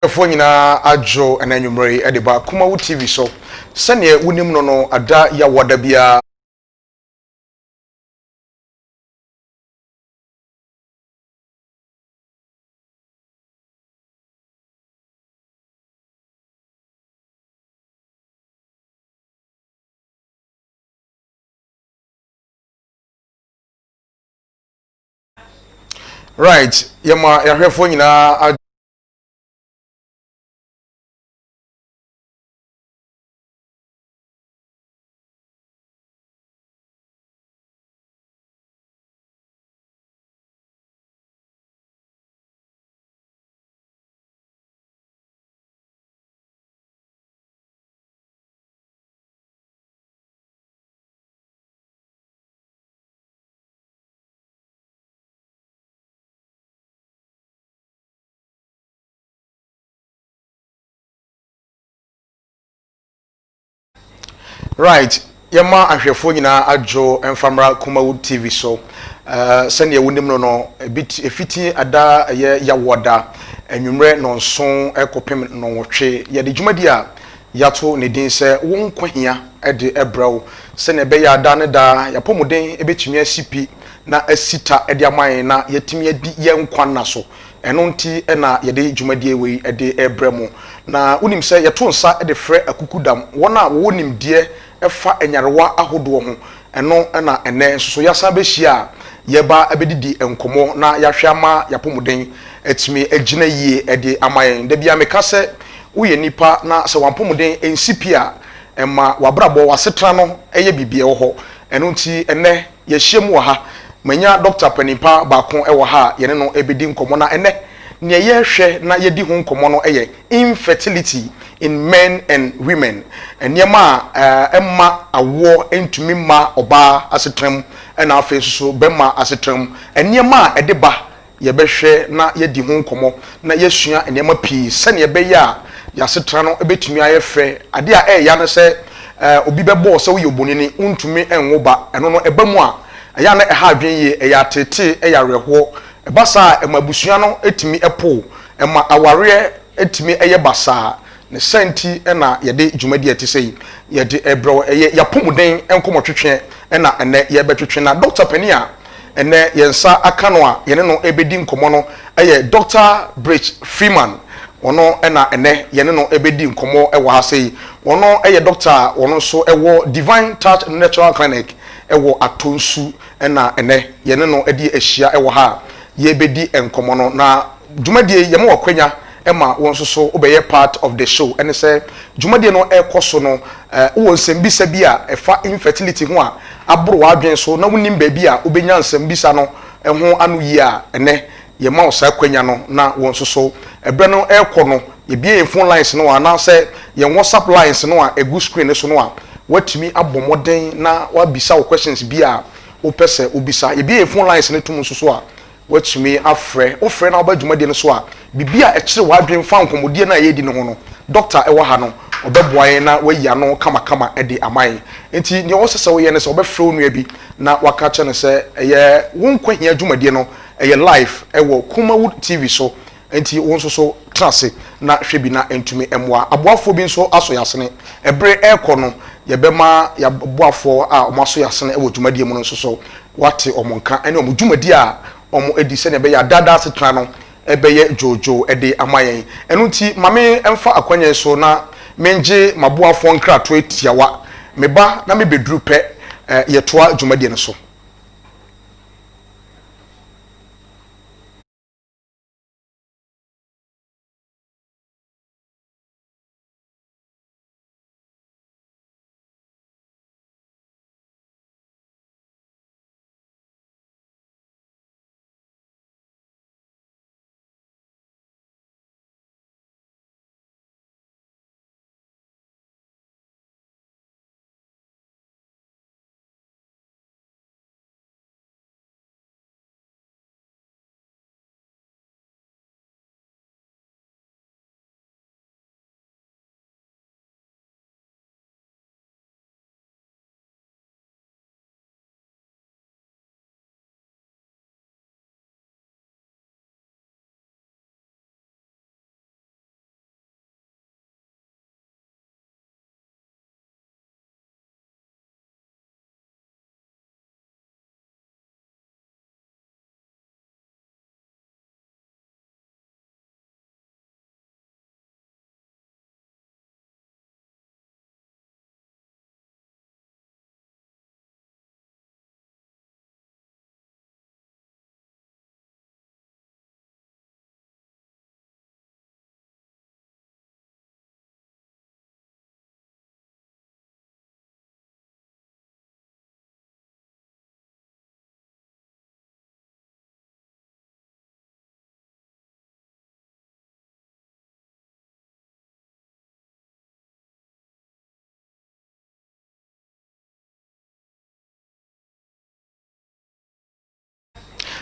Efo nyina adwo ananwumre e de ba kuma wo TV so sene wonim no ada ya wada bia right yema yahwefo nyina right yema ahwefo nyina adwo emfamra kuma wo TV so sene wonim no efiti ada ya wada anwumre no nson ekopem no wotwe ye de dwumadi a yato ne din se Wonkwa Hia e de ebrawo sene be ya da ne da yapomuden ebetumi asipi na asita e de aman na yetimi adi ye nkwa na so eno nti na ye de dwumadi ewe e de ebramo na unim se yeto nsa e de frɛ akukudam wona wo nim de efa enyarewa ahodo ho eno na ene so yasa be hia yeba abedidi enkomo na yahwama yapomuden etimi agina yie e de aman da bia meka se uye nipa na se wampomuden ensipia ema wabrabo wasetra no eye bibie ho eno nti ene ye hyiemu wa ha manya doctor panipa baako ewo ha yene no ebedi nkomo na ene ne ye hwe na yedi ho nkomo no eye infertility in men and women eniema emma awo entumi ma oba asetram na afa so bema asetram eniema edeba ye behwe na yedi ho nkomo na yesua eniema pii sene ye be ya yasetra no ebetumi ayefe ade a ya no se obi bebo se wo yobonini untumi enwoba eno no ebamu a ya na ha adwen ye ya tete ya reho basa emabusua no etimi epo ema aware etimi eye basa ne senti na yede dwumadi etesei yede ebro eye yapomuden enkomotwetwe na ene ye betwetwe na doctor pania ene yensa aka no a yene no ebedi nkomo no eye Dr. Bridge Freeman ono na ene yene no ebedi nkomo ewo ha sei ono eye doctor ono so ewo Divine Touch Natural Clinic ewo Atonsu na ene yene no edi ehia ewo ha ye bedi enkomo no na dwumadie yema wakwanya ema wonso so obeye part of the show ene se dwumadie no ekoso no wo nsembisa bi a efa infertility ho a abro wadwen so na wonim ba bi a obenya nsembisa no eho anu yi a ene yema osa kwanya no na wonso so ebre no ekọ no ye bie phone lines no ana se ye WhatsApp lines no a egu screen so no a watumi abomoden na wabisa wo questions bi a opese obisa ye bie phone lines ne tum so a watumi afre ofre na obadwumade no so a bibia ekire wadwen fa nkomodie na yedi no ho no doctor ewo ha no obeboaye na wayi no kama ede aman enti ne wosese wo ye ne se obefre onua bi na wakache ne se eye Wonkwa Hia dwumade no eye live ewo Kumawood TV so enti wonso so trase na hwebi na entumi emwa aboafo bi nso aso yasene ebre ekọ no yebema ya boafo a omaso yasene ewo dwumade mu nso so wate omonka ene omdwumade a omo edi se ne be ya dada setra no ebeye jojo ede amayen enu nti mame emfa akwanye so na menje maboafo nkrato etiawa meba na mebedru pe yetoa dwumade ne so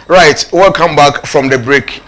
Right, welcome back from the break.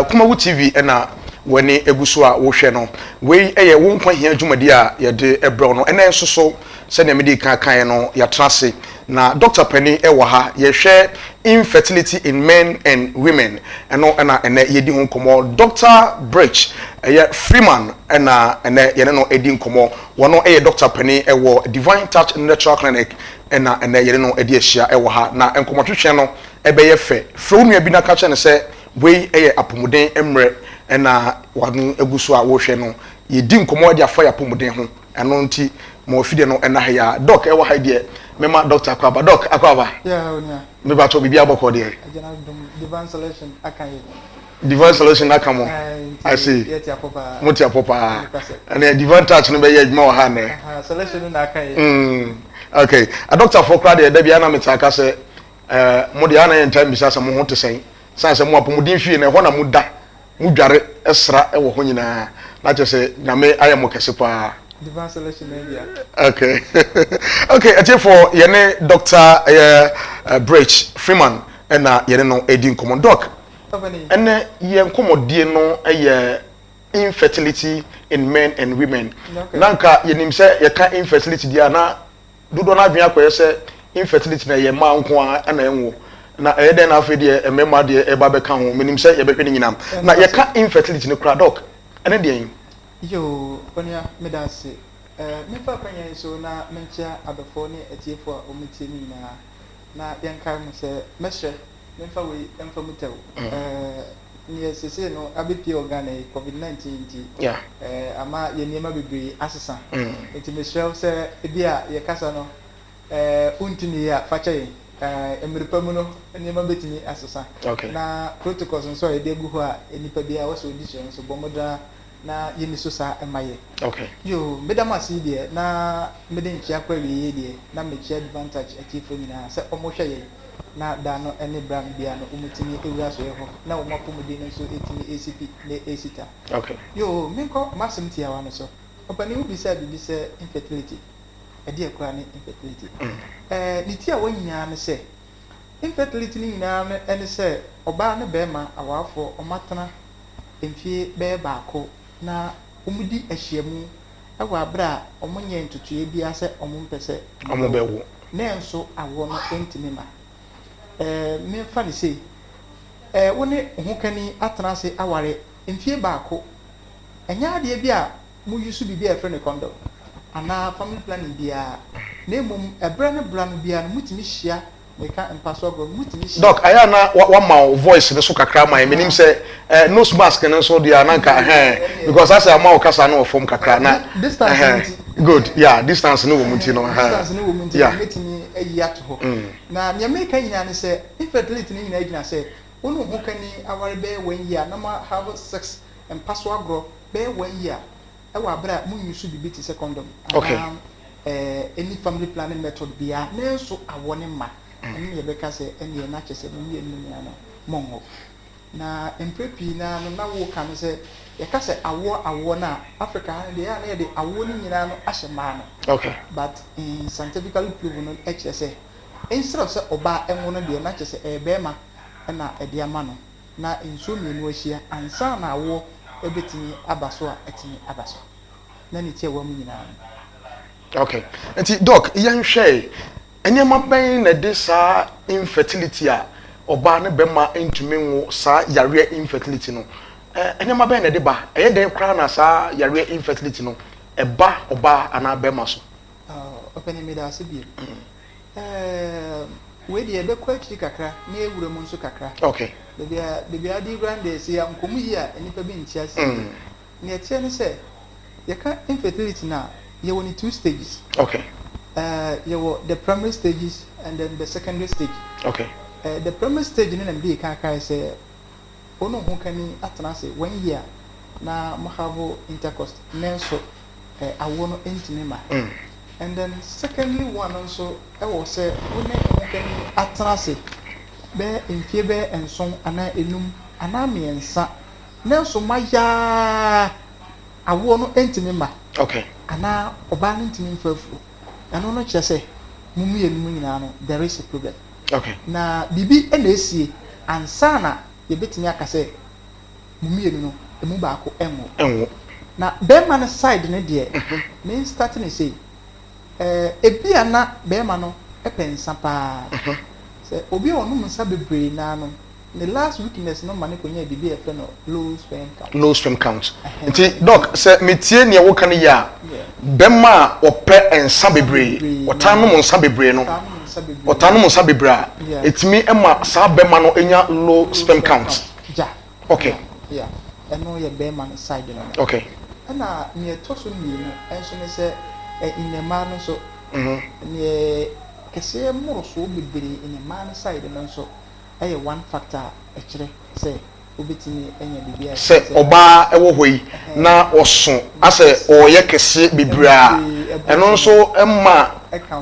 Kumawu TV ena wani egusu a wo hwe no. We eye Wonkwa Hia dwumadi a ye de ebro no. Ena enso so se na medi kan no ya trase na Dr. Penny ewo ha ye hwe infertility in men and women. Eno ena ye di ho komo Dr. Bridge eye Freeman ena ye no edi nkomo. Wono eye Dr. Penny ewo Divine Touch Natural Clinic ena ye no edi ahia ewo ha na enkomo twetwe no ebeye fe fronu abi na ka che ne se we eye apomuden emre ena wanu eguso a wo hwe no ye di nkomo ade afa ya apomuden ho eno nti mo fide no ena ya doc ewo ha de mema doctor akwaba doc akwaba yeah onya me ba to bibia boko de divine solution akaye divine solution akamo I see moti apopa and divine touch no be ye adwuma wo ha ne solution na akaye okay a doctor for crowd de bia na metaka se mo de ana time bisa se mo ho te sen san se mo apomuden hwie na ho na mo da mo dware esra e wo ho nyina na che se nyame aye mo kese pa divine solution media okay okay ati for yene Dr. Bridge Freeman ena yene no edi nkomo doc ene ye nkomodie no eye infertility in men and women nanka yenim se ye ka infertility dia na dodo na adwen akoye se infertility na ye ma nko a na enwo na eden na afedi e mema de e ba be ka ho menim se ye be hwe ni nyinam na ye ka infertility ne kura doc ene de yin yo onia medase me papa yen so na mencha abefo ne atiefo a omutie ni na yenka mo se mehwe memfa we emfa mutaw ni sese no abepi organ covid-19 nti ama ye niema bebre asesa enti mehwe se bia ye kasa no untini ya fache emripa mu no niema betini asesa na protocols nso e de gu ho a enipa bia wo so audition so bomoda na yemi so sa emaye okay yo medama si de na mede nchia kwa wiye de na mechia advantage atifo nyina se omohwe ye na da no ene brand bia no umutimi ewura so ye ho na omapomudi no so etimi ACP na esita okay yo menko masem tia wa no so opani ubi se bibi se infertility edi ekura ni infertility ni tia wo nyina ne se infertility ni nyina no ene se oba ne bema awafo omatana emfie be baako na omudi ahyiamu ewa abra omonye ntutuye bia se omompese omobewo na enso awo no entimi ma me fa ni sei woni ohukani atena se aware emfie baako enya ade bia mu yusu bibia e friend condom ana family planning bia na emum ebra ne bra no bia no mutimi hia meka empaso go mutimi hia doc aya na one my voice ne so kakra my menim say nose mask ne so dia na nka because I say ama kasa na ofom kakra na distance good yeah distance no wo muti no distance no wo muti metimi ayi to ho na me make nyina ne say infertility ne nyina gina say wonu ho kani aware be 1 year na ma have sex empaso agro be 1 year e wa bra mu yusu bibi ti condom okay any family planning method bia na so awone ma ene ye beka say ene na chese mu ye nu na mongo na emprepi na no na wo kan say ye ka say awo na Africa na dey na ye dey awo ni nyina no ahye ma no okay but in scientifically proven no eche say instead of say oba enwo no dey na chese e be ma na e dey ama no na nso mienu ahia ansa na awo ebetini abaso a etini abaso na ni tie wa mu nyina okay enti doc yenhwe enyema ben na de sa infertility a oba ne bema entumi nwo sa yare infertility no enyema ben na de ba eye den kra na sa yare infertility no eba oba ana bema so openi me da asebie we de be kwa chiri kakra na ewure mu nso kakra okay de bia di grande se ya nkomu yi a enipa bi ntia se na etie ne se ye ka infertility na ye woni 2 stages okay the primary stages and then the secondary stage okay the primary stage ni na bi kan say ono ho kani atena say 1 year na mo have intercourse nenso awo no entini ma and then secondly one also e wo say one ho kani atena say be enfie be enson ana enum ana miensa nenso maya awo no entini ma okay ana oba no entini mfafu ano no kyese mumu ye numu nyina no there is a problem okay na bibi e na esie ansana ye betimi aka se mumienu no emu baako enwo na bema no side ne de me start ne say ebia na bema no epensa pa se obi onum nsa bebre na no the last weakness no mane konya bibi e fe no low sperm count nti doc se metie ne wo kan ya bema ope ensa bebre otanum nsa bebre no otanum nsa bebre a etimi ema sa bema no enya low sperm count ja okay yeah eno ye bema no side no okay ana ne toso mi no enso ne se inema no so ne kese moro so bebre inema no side no so one factor actually say obetini enya bibia say oba ewo hoyi na oso ase oye kese bibra eno nso emma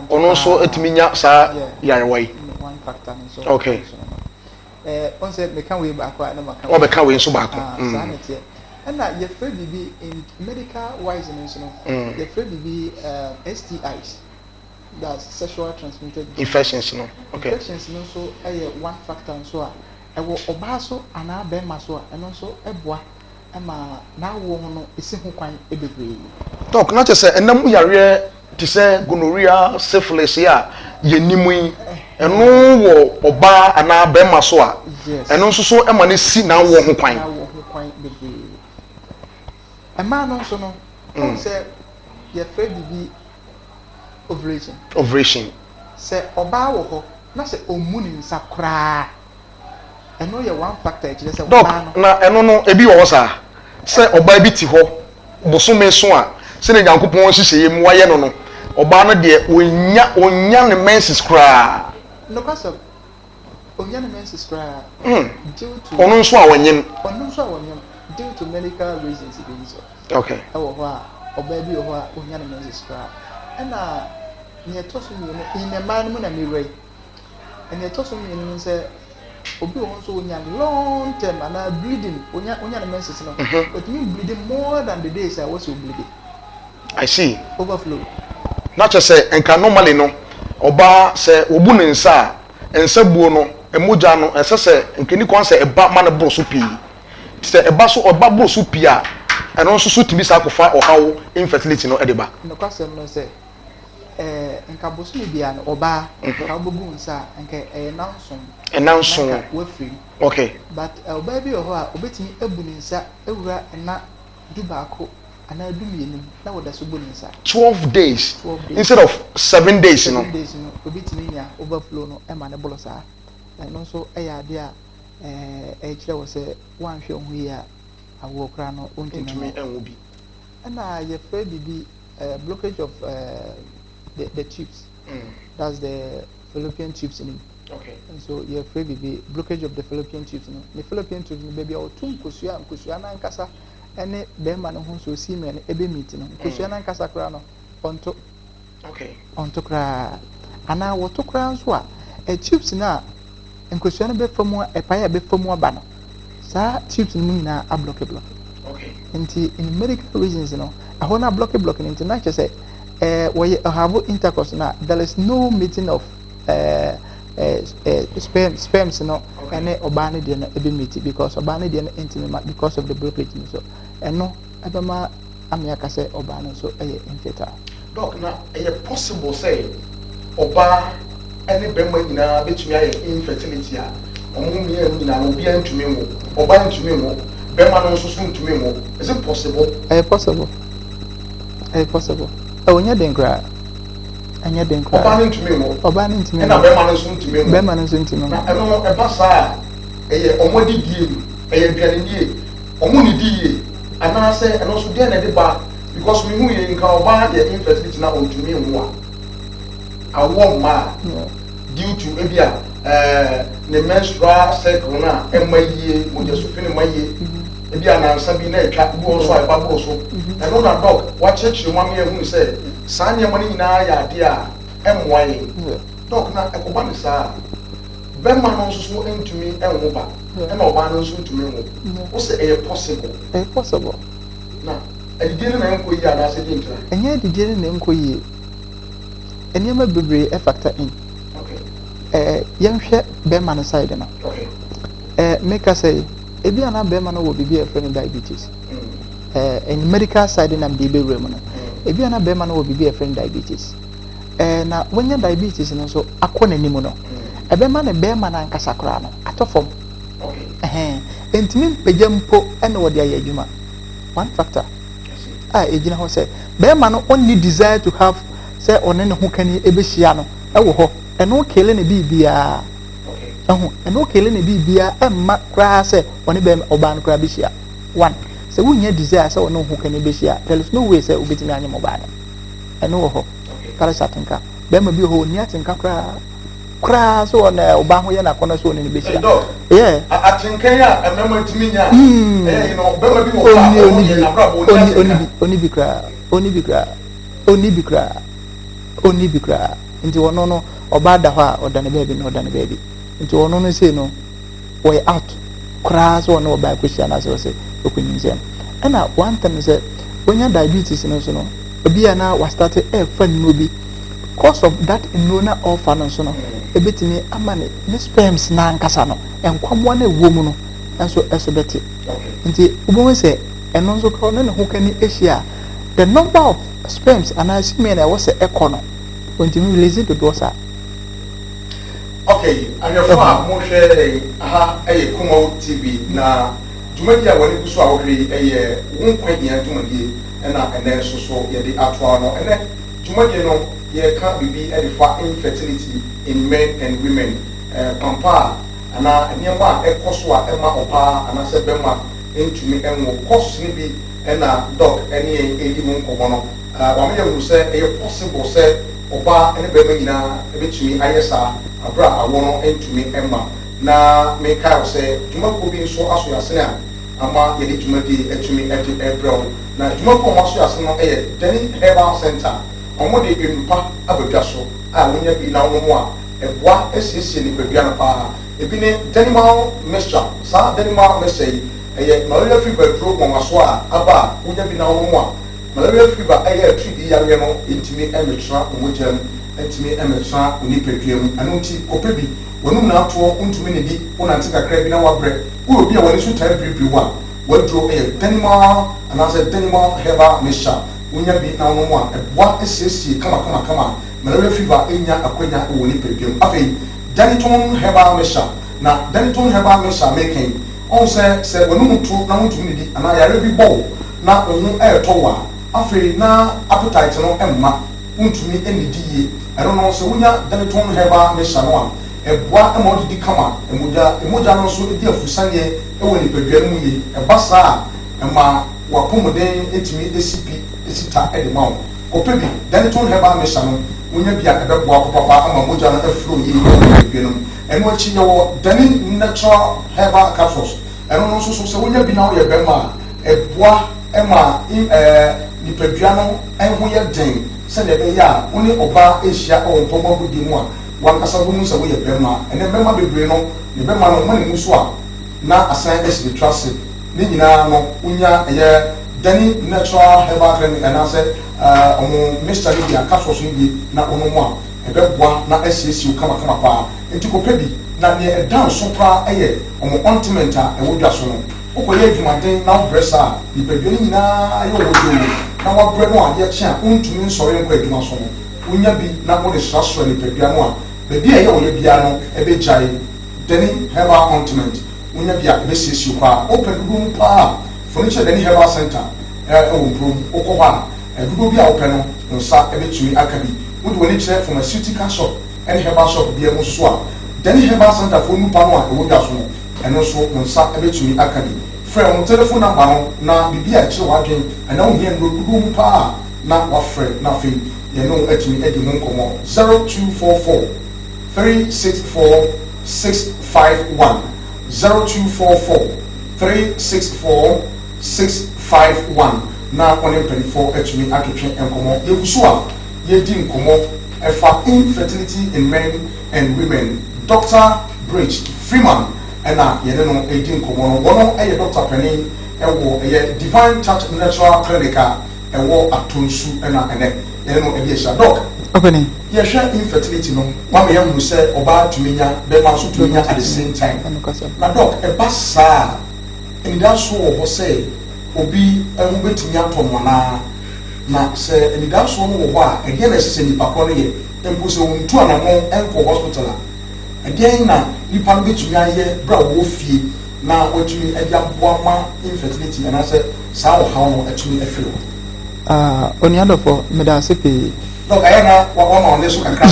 ono nso etiminya sa yarewai one factor so okay on say me can we back na maka o be can we nso back sanete and ye free bibi in medical wise no ye free bibi STIs, that's sexual transmitted infections no okay infections no so one factor so ewo oba so ana be ma so eno so eboa ema na wo no esi ho kwan ebebre talk na che se enam yare ti se gonorrhea syphilis ya yenimu yi eno wo oba ana be ma so a eno so ema na si na wo ho kwan bebre ema no so no say ye free bibi ovulation se oba wo ho na se omuni nsa kra eno ye one factor e kire se oba no na eno no ebi wo sa se oba bi ti ho bosome so a se ne Nyankopon hihye mu waye no no oba no de onya ne menses kra no kaso onya ne menses kra ono nso a wonyem due to medical reasons e be so okay ewo ho a oba bi ho a onya ne menses kra ena ne toso mi no in a man mu na mi rei ene toso mi no se obi o so onya long term ana bleeding onya na menses no but me bleeding more than the days I was bleeding. I see overflow not just say enka normally no oba se obu ne nsa ensa buo no emoja no ensa se nkeni kon se eba ma ne bro so pi se eba so oba bro so pi a eno so so timi sa kofa ohawo infertility no edeba no kwasem no se nka bosu ni bia no oba ka bobu nsa nka nanson we free okay but oba bi ho a obetimi ebu ni nsa ewura na dubaako ana dumienu na woda so bu ni nsa 12 days instead of 7 days no obetimi nya overflow no e ma ne bolo sa no so e ya de a kire wo se wanhwe ho yi a awo kra no ontimi enwo bi na ye free bibi blockage of the tubes. That's the fallopian tubes in it. Okay. And so you're afraid of the blockage of the fallopian tubes. The fallopian tubes, baby, or two kusuya and kasa, and the man who so see me and ebe meeting. Kusuya and kasa crano on to. Okay. On to cry. And now what to crowns what? A tubes now, and kusuya be from more, a pie be from more banner. Sa tubes in me now a block. Okay. In medical reasons, you know, I want to block into nature say. Where you have intercourse now, there is no meeting of sperms, you know, and obani didn't be meeting because obani didn't intimate because of the blockage. So, and no, I don't know, Amiaka say obani, so infertile. Doc, now, is possible say oba any bema in a bit me infertility? Omumi and Nina be into me, oba into me, bema no soon to me. Is it possible? Possible. Possible. Onya den kra anya den kra oba ni ntimi na be ma no so ntimi be ma no so ntimi na e no e ba sa eye omodi die eye biane die omuni die ana se e no so die na de ba because me hu ye nka oba ye infertility na ontimi hu a awo ma due to ebia ne menstrual cycle na e maye mo je so fini maye ebia na ansa bi na etwa bo so a ba bo so e no na dog wa church no ma me hu say sanya mani na ya de a emwaye dog na ekoba ni sa be ma no so entumi enwo ba e na oba no so entumi enwo o say e possible na e di na enko yi ana se di ntra enye di na enko yi enye ma bebre e factor in okay yenhwe be ma no side na okay make us say ebi ana be man wo bibi e friend diabetes in medical side na mde be wrem no ebi ana be man wo bibi e friend diabetes na when diabetes no so akona nimu no ebe man e be man ankasa kra no atofom entimi pejampo ene wo de aye adwuma one factor ejina ho say be man only desire to have say one ne ho kani ebehia no ewo ho eno kele ne bibia eno kele ne bibia emma kra say one be oba no kra behia one say wunya desire say one ho kani behia there is no way say obetimi anyem oba no eno wo ho kala satenka be ma bi ho ni atenka kra so on oba ho ye na kono so ne behia yeah atenka ya emema ntimi nya you know be ma bi mo oni bikra nti wono no oba da ho a odane baby no odane baby nti wono no say no way out crash wono oba kwehia na so say okunyinze na one time say when you diabetes no so no obi na was started fan no bi cause of that inona offer no so no ebetini amane ne sperms na ankasa no enkwamo na ewo mu no enso beti nti ubon say eno nso ko na ho kani asia the number of sperms and I see me na was a econo continue release to do sa okay and your farm mo share aha Kuma TV na jumadi a wani kuso a wori Wonkwa Hia jumadi na ene so ye di atwa no ene jumadi no ye ka bibi fa infertility in men and women pampa ana niamba ekoso a ema opa ana se bema entumi enwo cost ni bi ena doc eni edi mu nkomo no wa me yemu se possible se oba ene be nyina ebetumi ayesa abra awono entumi emma na me ka se juma ko bi so aso yase na ama ye di juma di etumi ebro na juma ko maso yase no Deni Herbal Center omo de impa abadwa so a wonya bi na wono a eboa esiesie ni badua na pa ebi ne Denimal mixture sa Denimal mixture malaria fever program aso a aba wonya bi na wono a malaria fever treat yare no intimi emetra omojam intimi emetra onipadwam anu nti opebi wonum na ato ntumi ne di wonante kakra bi na wabrɛ wo obi a woni so tire bribi wa wadro Denimal anase Denimal Herbal mixture wonya bi na wono a eboa esiesie kama malaria fever enya akwanya woni padwam afei Deniton Herbal mixture na Deniton Herbal mixture making on say wonum to na ntumi ne di ana yare bi bɔ na ohun towa afei na appetite no emma untumi enidie ero no so wonya Deniton Herbal mixture no a eboa emodi di kama emoja no so di afusane ewo ni padua mu yi ebasa emma wapomoden etimi esita edemawo kopebi Deniton Herbal mixture no wonya bia ebeboa papa ama moja no aflow yi padua no eno achi yo Deni Natural Herbal capsules eno no so se wonya bi na wo ye bema eboa ema nipadua no enho ye den se ne be ya woni oba asia o mpoma budi mu a wankasa bu mu se wo ye bema ene bema bebre no ne bema no mo ne mu so a na asan esi trust ne nyina no wonya ye Deni Natural Herbal clinic and ase omo mixture bi akaso so bi na ono mu a ebeboa na asiesi kama pa enti kopebi na ne dan so pra omo ointment a ewodwa so no okoye adwumaden na bresa nipadua ni nyina ayo wodo na wabrɛ no a ye kya untumi nsɔre nkɔ adwuma so no wonya bi na wo de srasra nipadua no a bebi a ye wo ye bia no ebegyae Deni Herbal ointment wonya bia ebesiesi kwa open room pa furniture Deni Herbal Center ewo prom okɔba dudo bi a open no nsa ebetumi akabi wode woni kyerɛ pharmaceutical shop and herbal shop bi emu so a Deni Herbal Center for nu pa no a ewo dwa so no eno so nsa ebetumi akabi frɛ on telephone number no na bibi a kyerɛ wadwen ana wo hia ndodo pa na wafrɛ na fe ye no atumi edi mu nkomo 0244 364 651 0244 364 651 na one penifo atumi atwetwe nkomo yebuso a yedi nkomo efa infertility in men and women. Dr. Bridge Freeman and yene no edi nkomo no wono Dr. Penny ewo Divine Touch Natural Clinic ewo atonsu na ene yene no ebi esha doc Opening. Yeah, share infertility no. Mama yamu say oba tuminya, bema so tuminya at the same time. Na doc e basa and that's so say obi ehun betumi atom na say and that's so no ho a e dey na sese nipa kro no ye empo se wontu anamo enko hospital a e dey na nipa no betumi aye bra wo fie na watumi e dia boa ma infertility and say sa wo ha no atumi afiro oniado for medasepe. Look, I am one on this kakra.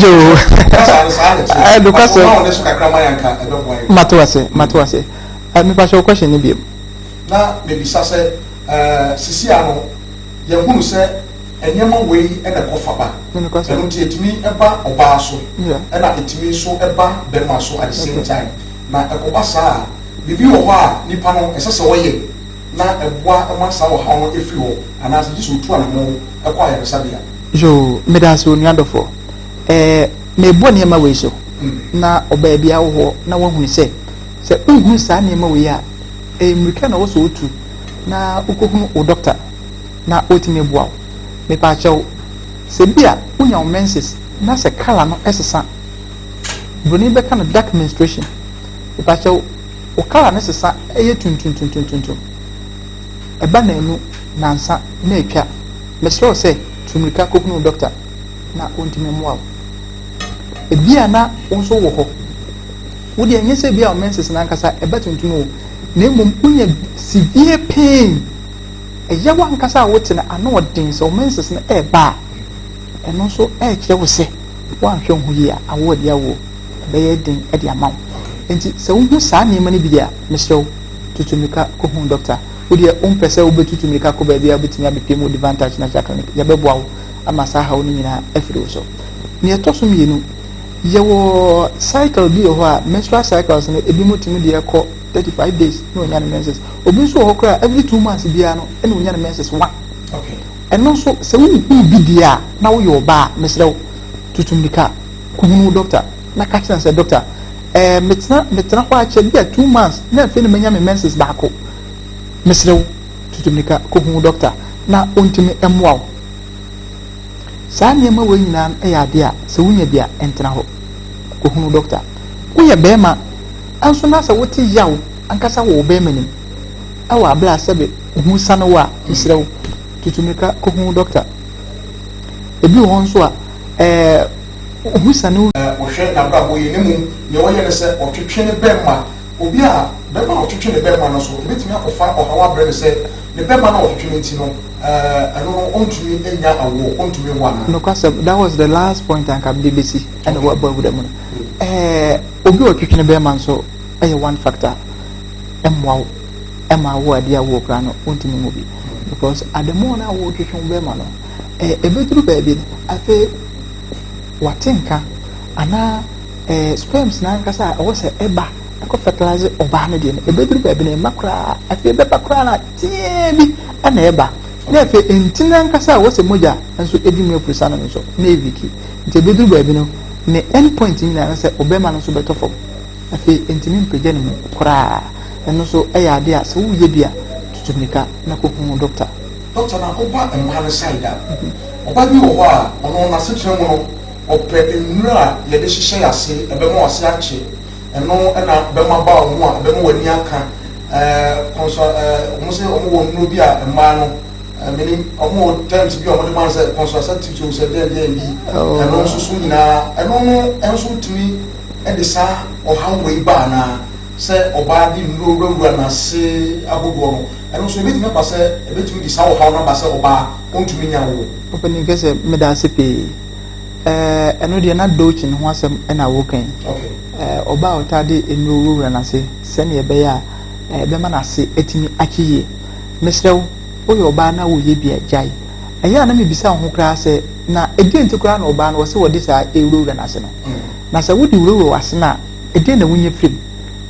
Matuase. Me pa show question ni bi. Na maybe say sisi ano ye hunu say enyama wei e na kofa ba. Enu ti etimi eba oba so. E na etimi so eba bema so at the same time. Na ekoba saa bibi wo ho a nipa no esese wo ye na eboa emasa wo ha no efiri wo ana se jisu tu anamo ekwa ya sabia. Jo medase oniado for me bo ne ma we so na oba bia wo ho na wahunu se unhu sa ne ma we a mrika na wo so otu na ukohunu o doctor na otime boa me pa chew se bia unya menses na se kala no esesa broni be kan dark menstruation me pa chew o kala na sesa eye tuntuntuntuntuntum eba na enu nansa na etwa me sure se tumrika kokunu doctor na ontime moa ebia na onso wo ho wo de nyese bia o menses na nkasa eba tuntum o na emom unya severe pain eya wa nkasa wote na ano odin so menses na eba eno so kire wo se wa hwe ho yi a awo de awo be ye din e de amaw enti se wo hu sa na ema ne bi dia mesrew tutumrika kokunu doctor odi on pese wo betutu mirika ko ba bia betimi abepem advantage na clinic ya beboa wo ama sa ha wo ni nyina afiri so ne etoso mienu ye wo cycle bi ho a menstrual cycles no ebi mutimi de ekọ 35 days no nya menses obi so ho kra every 2 months bia no ene nya menses one okay eno so se wo bi dia na wo yo ba mesrew tutumrika kuhunu doctor na ka kira se doctor metna ho a che bia 2 months na fe ne menya menses ba ko mesrew tutumrika kokun doctor na ontimi emwa sa niema we nyina ya de a se wunya bia entena ho kokun doctor ku ye bema anso na sa woti yawo ankasa wo bema nim awa bla sabe hu sanawa mesrew tutumrika kokun doctor ebi won so a hu sanu wo hwe na bra bo ye nemu ye wo ye ne se otwetwe ne bema obi a bema otwetwe ne bema no so betimi akofa ohawa brɛ ne se ne bema na otwetwe nti no ano ontumi enya awo ontumi wana no cause that was the last point and can BBC and what about them obi otwetwe ne bema so one factor emwa wo ade awo kra no ontumi mu bi because at the moment na wo otwetwe bema no ebeduru ba bi afi watenka ana sperms na nkasa awo se eba ko fertilize oba na de e beduru ba bi na makra afi be bakra na tie bi ana eba na afi entina nkasa wo se moja nso edi mu afurisa no nso na eviki nti beduru ba bi no ne end point ni na se obema no so beto fom afi entimi mpege ne mu kra eno so eya ade a se wo ye bia tutumika na ko hu doctor na oba emma side oba bi wo ho a ono na se kyerɛ mu no opɛ nnura ye de hyehyɛ ase ebema wase akye eno na bema ba wo a bema wani aka omo se omo wo nnuro bi a emma no meaning omo times bi omo de man se contraceptive to se de bi eno so so nyina eno no enso tumi e de sa o hanwe ba na se oba di nnuro na se agogo no eno so ebetumi ba se ebetumi di sa o hawo na ba se oba ontumi nya wo opening kese meda sepe eno de na dochi ne ho asem na wo kan okay oba otade ennuro na se se ne ebe ya ebe ma na se etimi akiye mesrew oyo oba na wo ye bia jai eya na me bisa ho kra se na edi enti kra na oba na wo se wo de sa ewuro na se no na se wo di wuro wase na edi na wunye film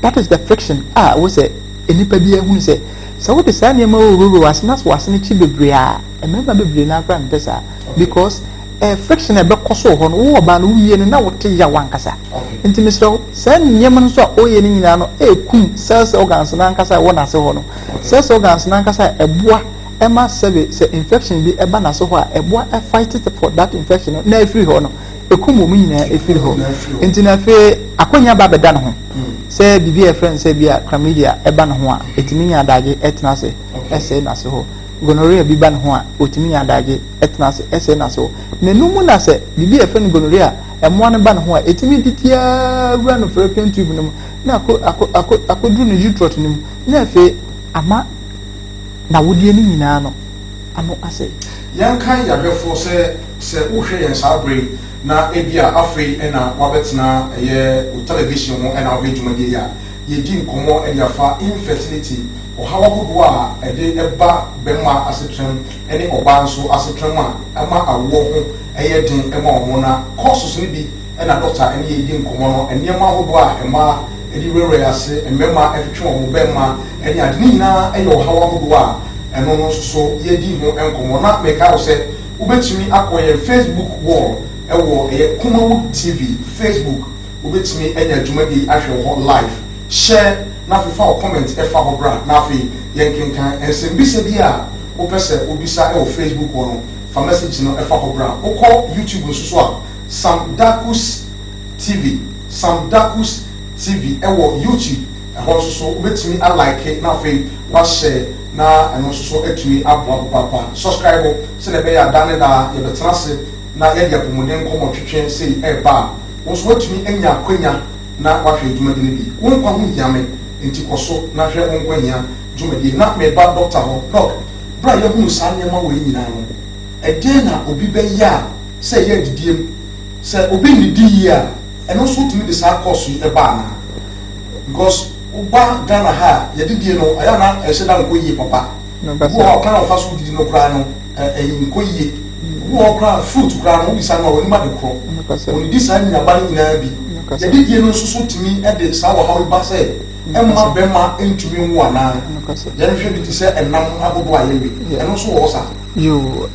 that is the friction wo se enipa bia hu se wo de sa ne ma wuro wase na so wase ne chi bebre a emema bebre na kra mpesa because friction e be koso ho no wo ba no wiye no na wote ya wankasa enti misro san nyem no so oye ni nyina no kum cells organs na nkasa wo na se ho no cells organs na nkasa eboa Emma Sevi say infection be eba na so ho a eboa fight it for that infection na efiri ho no ekumu mu nyina efiri ho enti na fe akonya ba beda no ho say bibi e friend say bia chlamydia eba no ho a etimi nya adage etna se ese na se ho gonorrhea bi ba no ho a otimi nya adage etna se ese na so na numu na se bibi e friend gonorrhea emo no ba no ho a etimi titia wura no fallopian tube no na akodru no uterus no na fe ama na wodie ni nyina no ano ase yankan yahwefo se wohwe yen sabre na ebia afei ena wabetena ye television ho ena wodwumade ya yedi nkomo eniafa infertility ohawa hodo a ede eba bema asetrem ene oba nso asetrem a ama awo ho eye den ema omo na courses ni bi ena doctor ene yedi nkomo no eniema hodo a ema edi rere ase emema efetwe omo bema ene ade ni nyina eye ohawa hodo a eno no so yedi ho enkomo na meka wo se ubetumi akoye Facebook wall ewo Kumawu TV Facebook ubetumi enya dwumadi ahwe ho live share na fifa o comment efa ho bra na fi yenkenkan ensembisa bi a wo pese obisa ewo Facebook wo no fa message no efa ho bra wo ko YouTube nso so a Sam Dakus TV ewo YouTube eho so ubetumi a like na fi wa share na eno so etumi abo papa subscribe se na be ya dane da ye betrase na ye dia pomuden komo twetwe sei eba wo so etumi enya kwanya na wahwe dwumadi ne bi wonkwa hu yame enti koso na hwe wonkwa nya dwumadi na me ba doctor ho doc bra ye hu sa nyema wo nyina no ede na obi be ya se ye didiem se obi ni di ya eno so tumi de sa course eba na because uba Ghana ha yedidie no aya na eheda nko yie papa wo kan of aso didi no kra no nko yie wo kra fruit kra no bisa no woni ma de kro woni di sa nya ba ni na bi yedidie no so tumi e de sa wo ha ba se emma bema entumi nwo ana ye hwe bi ti se enam abobo ayewe eno so wo sa yo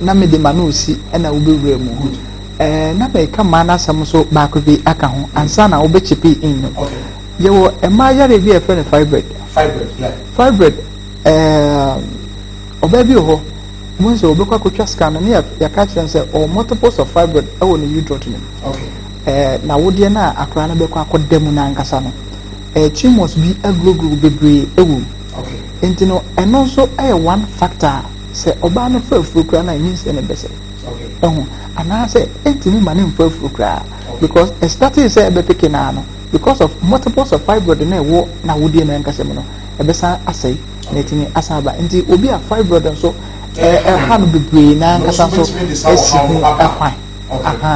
na me de manusi na wo bewura mu na me ka mana sam so ba ko bi aka ho ansa na wo be chipi in okay yo ema yare bi e fe ne fibroid yeah fibroid obabi ho mo so obekwa kotwa scan na ya ka kire say or multiples of fibroid e wo ne uterus no okay na wodie na akra na bekwa akodemu na nkasa no tumors bi agrogro bebre ewu okay enti no eno so one factor say oba no fa furukra na means ene bese okay ana say enti ni mane fa furukra because a starting say ebe peke na no because of multiples of fibroid na wo na wodie na nkasa mo no ebesa asai na etini asaba enti obi a fibroid so ha no bebre na nkasa so esi akwan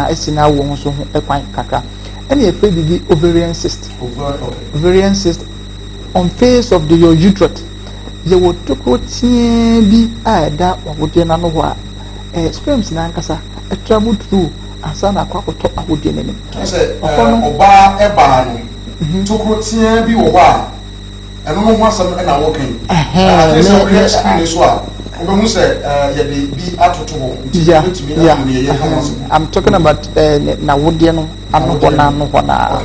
esi na wo so ho akwan kaka any efe bibi ovarian cyst ovarian cyst on face of your uterus you will toko tie bi a da wodie na no ho a sperms na nkasa travel through asa na kwa koto awodie na nim say oba eba no toko tie bi wo wa eno mo asam na wo kan say screen so a obehu say ye de bi atoto ho I'm talking about na wodie no ano ho na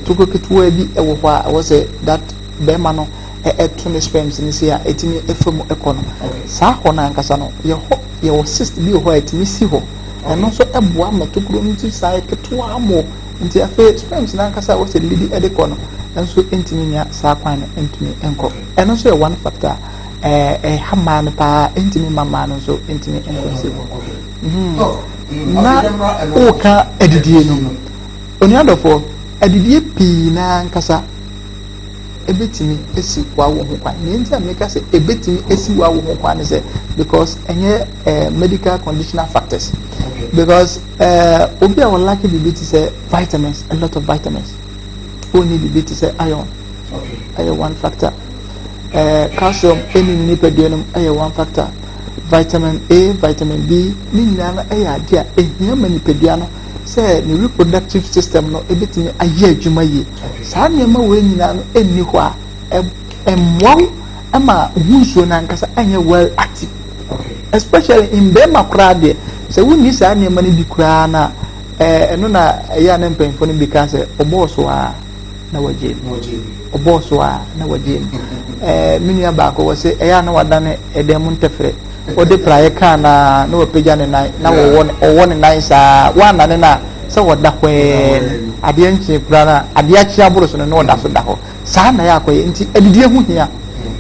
toko ketwa bi ewo ho a was that be ma no to the sperms ni say etimi efom ekono sa ho na nkasa no ye ho cyst bi ho etimi si ho eno so eboa matokuro nti sa ketwa mo nti afa sperms na nkasa was lidi edekono enso entimi nya sa kwan entimi enko eno so one factor hamman pa entimi mama no so entimi enko na oka edidie no oni adofo edidie pi na nkasa ebetimi esi wa wo ho kwan nti ameka say ebetimi esi wa wo ho kwan say because enye medical conditional factors because obi a won like bibiti say vitamins, a lot of vitamins only bibiti say iron one factor calcium any nipaduanum one factor vitamin A vitamin B ni nyana dia ehia manipadua no say the reproductive system no ebetimi aye adwuma ye saa nyema we nyina no enni ho a emwo ama hunsuo na nkasa anya well active especially in bema krade say we ni saa nyema ni bi kra na eno na ya na mpemfo no bi ka say obo so a na waje obo so a na waje menua ba ko wo se eya na wadane edem ntefre ode praye ka na wapeja ne nan na wo ne nan sa wa na ne na se woda hwe ade nchi kura na ade achi aburo so no woda so da ho sa na ya koye nti edidie hu hia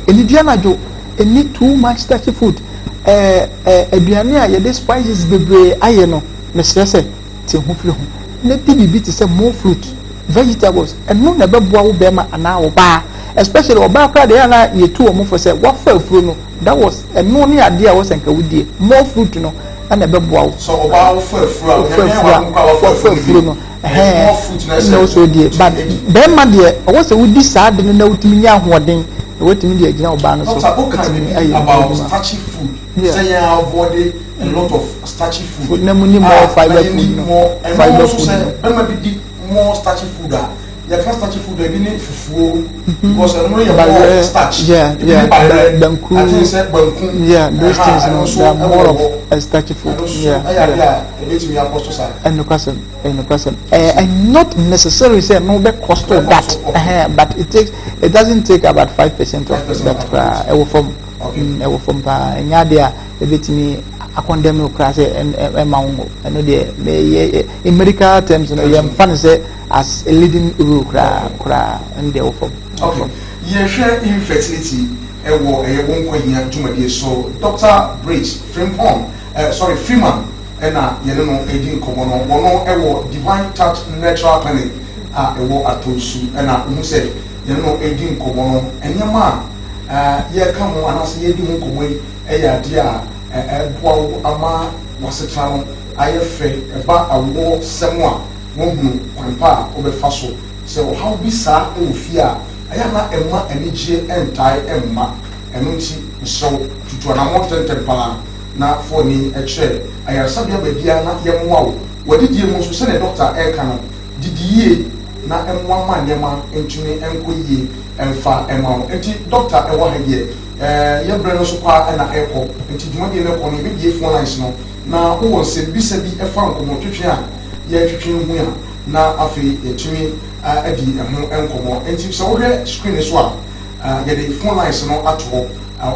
edidie na jo any too much starchy food aduane a yede spices bebre aye no me stress ti hu firi hu na ti bibi ti say more fruit vegetables and no na beboa wo be ma ana wo ba especially oba kra de na ye tu omo for say what fa furu no that was no ne ade a wo senka wudie more fruit no na beboa wo so oba wo fa furu no more fruit na no so die but be ma de wo say wudi saa de na wutimi nya ahoden wetimi de agina oba no so about starchy food say you avoid a lot of starchy food na muni more fiber food fiber food be ma bi more starchy food you can starchy food they need fufuo because I know you more starch banku I think say banku those things no they are more of a starchy food me apostle sir and no question and not necessarily say no be cost of that but it doesn't take about 5% of that e will from pa nya dia e betimi akondem no class and maungo and in medical terms no you fan say as a leading role kra and they from okay ye share infertility e wo Wonkwa Hia dwumade so Dr. Bridge Frimpong Freeman ena ye no edi nkomo no wono e wo Divine Touch Natural Clinic e wo Atosu ena hu say ye no edi nkomo no enyama ye ka mo anase ye di nkomo yi e ya de a boawo ama wasetra no ayefe eba awo semwa wohunu kwampa obefa so se o how bi sa e ofia aya na emma enije entai emma eno nti nso tutu na montentempa na foni eche aya sabia babia na yemwa wo wadidie mu so se ne doctor e ka no didie na emwa ma nyema entumi enkoyie emfa emma enti doctor e wa ha ye ye bre no so kwa na eko enti dwumade ne ko no bi die phone lines no na wo se bi se bi e fa nkomo twetwe a ye twetwe hu ya na afi etumi adi eho enkomo enti so wo hwe screen so a ye the phone lines no ato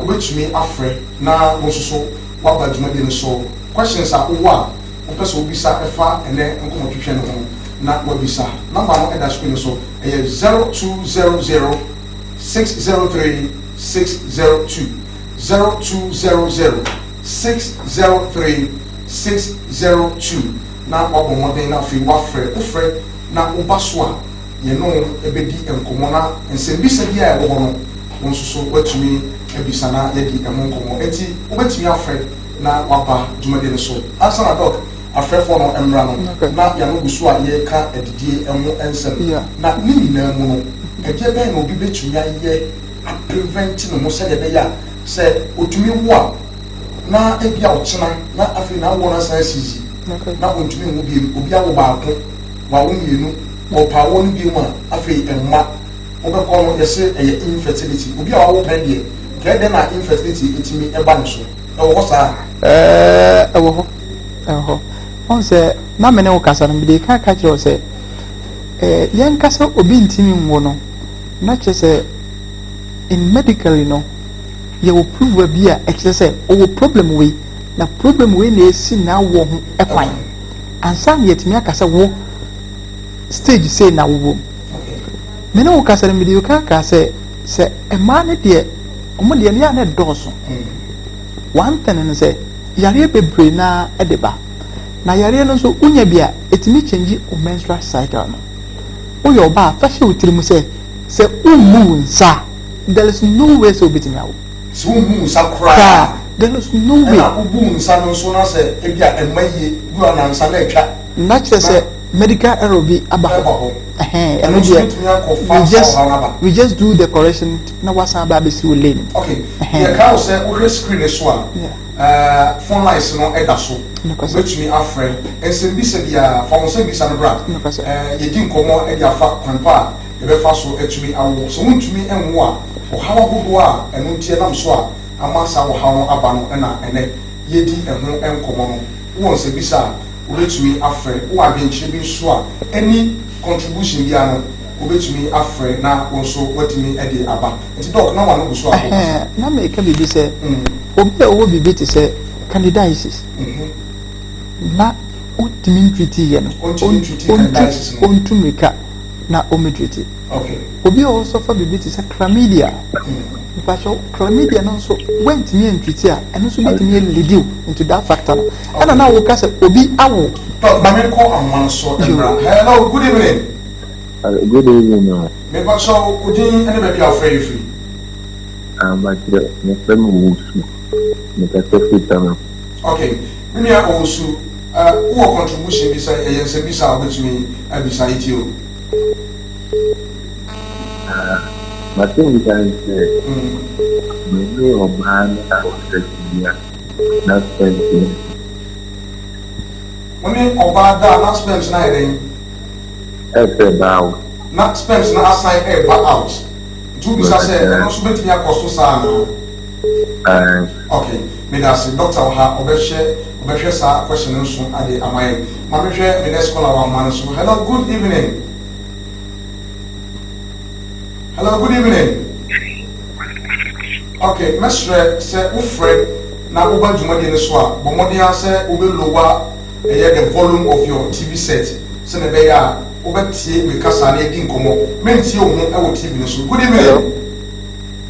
obetumi afre na wo so waba dwumade no so questions a wo a wo pese obisa efa ene enkomo twetwe no ho na wabisa number no e da screen so e 0200 603 602 0200 603 602 na wabo modern na fi wafre ofre na obaswa ye no ebedi enkomo na nsembisa bia e wo no wonso so watumi ebisa na ye di enkomo enti obetumi afre na waba dwumade no so asana doc afre for no emra no na ya no gusu a ye ka edidie emu ensem na ni nyina mu no ede ben no bi betumi aye prevent no mo say de ya say otumi wo na ebia ochina na afi na wo na san sisi na otumi mu bi obi awo baako wa wo mienu o pa wo no bi mu afi emma obekọ no yese eye infertility obi a wo pen de kede na infertility etimi eba no so e wo sa e wo on se na mene wo kasa no bi ka kire o se yen kasa obi ntimi nwo no na chese in medical you will prove be a exercise or problem way na problem way na esi na wo ho ekwan ansa na yetimi akasa wo stage say na wo me na wo kasa na me ka say e ma ne de omo de ne ya na doso one thing ne say yare bebre na edeba na yare no so unya bia etimi change o menstrual cycle no o yo ba fa she utirimu say umu nsa there is no way so beating out. So sakura. There is no way. Na ubu nsa no so na se ebia emaye gu anansa na etwa. Na kire se medical error bi abaho. We just do the correction na wasan ba be si o lane. Okay. Yeah, ka o se o screen so a phone lines no eda so. Betumi afre. Ensem bi se bia phone se bi sa no bra. Ye di nkomo e dia fa kwanpa ebe fa so etumi awo. So muntumi enwo a o hawa hodo a eno ntie nam so a amasa wo hawo aba no na ene yedi eho enkomo no wo se bisa wo betumi afre wo adwenche bi so a any contribution bia no obetumi afre na wonso watumi e de aba nti doc na wano buso akọ na me ka bibi se obi a wo bibi te se candidiasis na otimi ntwiti ye no ontumika na ometwiti okay obi a wo suffer bibi te se chlamydia chlamydia no so wentimi ntwiti a eno so betimi lead into that factor and na wo ka se obi awo mame ko amman so hello good evening. Good evening. Me ba so udin ene ba bi afre free. But me friend Wusu. Me ka se tam. Okay. Me ya Wusu who contribution bi say e yense bi sa obetumi abisa itio. But thing can say me o man na o se dia. Na spend. When oba da na spend na eden Now. Not spends na assign a back out. To be say no so betimi akosto sa na. Okay, me da say doctor ha obehwe sa question nso ade amai. Ma me hwe me next caller wa man so. Hello, good evening. Hello, good evening. Okay, mesre say wo friend na wo ba jumadi ne so a bo modern say wo be lower the volume of your TV set. Se ne be ya obetie we kasa na edi nkomo mentie ohun e wo TV no so good evening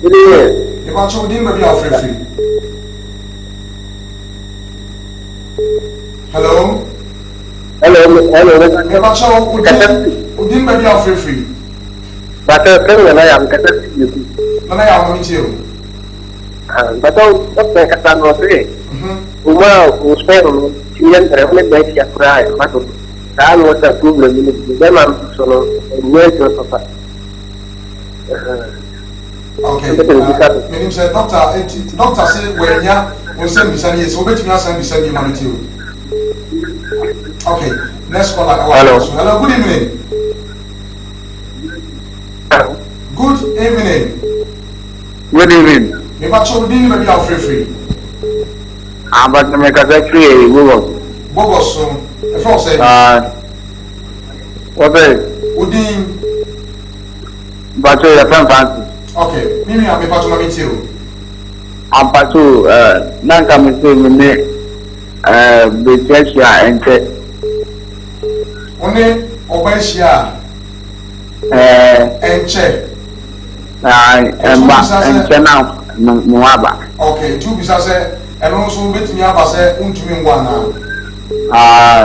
Good evening. e ba cho din ba bi afrefri hello e ba cho udin ba bi afrefri But na ya mkata siku. na ya mo tie o But doctor kata no se. Uma o espero tinha para me dar que praia, mas dan wata problem ni dem am solo neto papa okay meaning say doctor say when ya on send bisa ni so betimi asan bisa ni maniti o okay next caller hello good evening Good evening. Me ba cho din ba bi afrefri But me ka free Bobo so e fo say what is udin but your friend fancy. okay mimi a me pa to ma meti o Ampatu nanka me say me betia ente one obehia enche ente na muaba. okay two bisa say eno so betimi aba say untumi ngwa na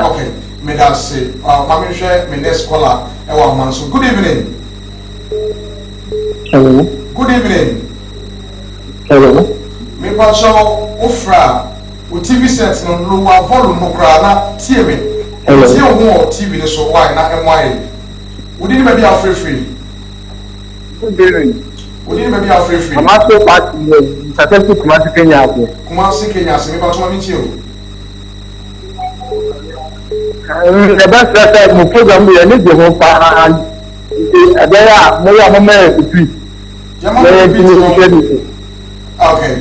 okay me that say ma me hwe me next caller e wa man so good evening Hello. good evening Hello. me pa so ofra o TV set no lower volume no kra na tie me tie o TV no so why na why udi ni be bi afrefri Good evening. udi ni be bi afrefri I'm also part of the successful Kenya. Kumasi Kenya se me pa to ma meti o The best that my program we need the whole and there are more between. Okay.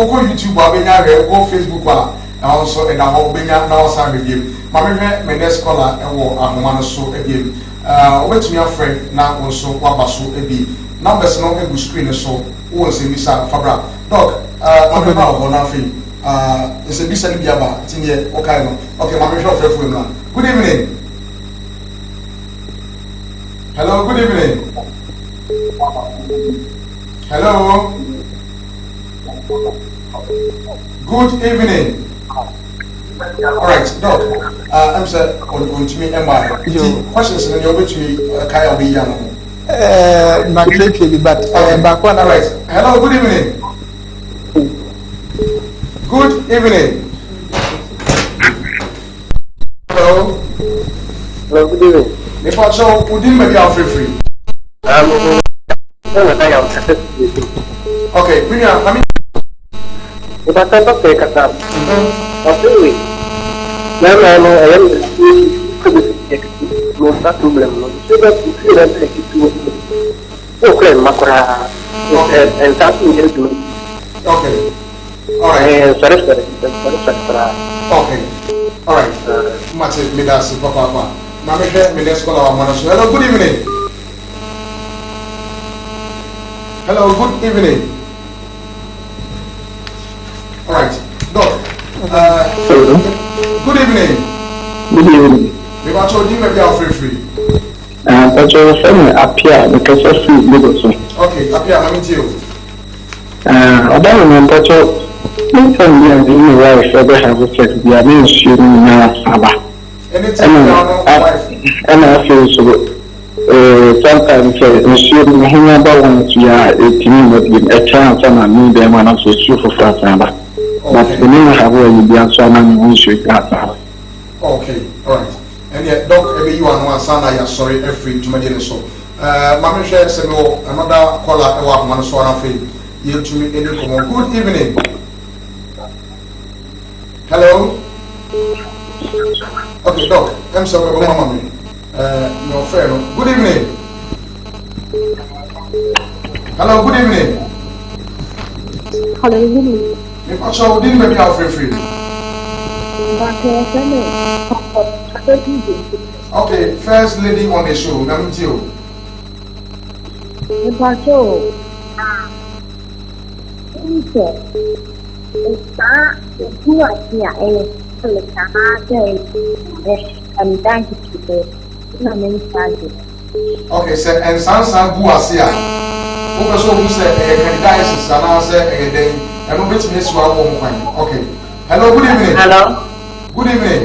Oko YouTube abenya re, oko Facebook na also e da ho benya na wasa begiem. Ma me hwe me next caller e wo ahoma no so ebiem. Obetumi afre na also waba so ebi. Numbers no egu screen so wo se bisa fabra. Doc, ma ba ho na fi. It's a business biaba tinye okay no okay ma me short for now good evening hello good evening hello good evening all right doc I'm sir on to me MI questions in your to me kai obi yan na clip you but back one all right hello good evening good evening. Hello. Hello, good evening. Before so, we didn't maybe are free. Okay, bring up. I mean, if I can't take a time, okay. Now I know I am no problem. So that you feel that it's okay, Makura, and something you do. Okay. All right. Sorry. Okay. All right. Much me that's papa. Mami get me next call our manager. Hello, good evening. Hello, good evening. All right, Doc. Good evening. Good evening. We want to do maybe our free. But your friend appear because of food because Okay, appear, I'm into you. I don't remember to no time being in the wife ever have a sex. We are being shooting now, Saba. Anything down wife. And I feel so. Sometimes the shooting him about when we are 18 with a chance and I need them and also shoot for France. But the name have already been so many issues. Okay, all right. And yet, Doc, every you and one son, I am sorry, every to my so. Mammy shares another caller, I want one so on a you to me. Good evening. Hello. Okay, Doc, I'm sorry about Mammy. No fair. Good evening. Hello, good evening. Hello, good evening. If so, didn't maybe I'll free. Okay, first lady on the show, I'm you. Okay, sir, and Sansa Buasia. Who was who said a candidacy, and I said a day, and we meet Miss Wawon. Okay. Hello, good evening. Hello. Good evening.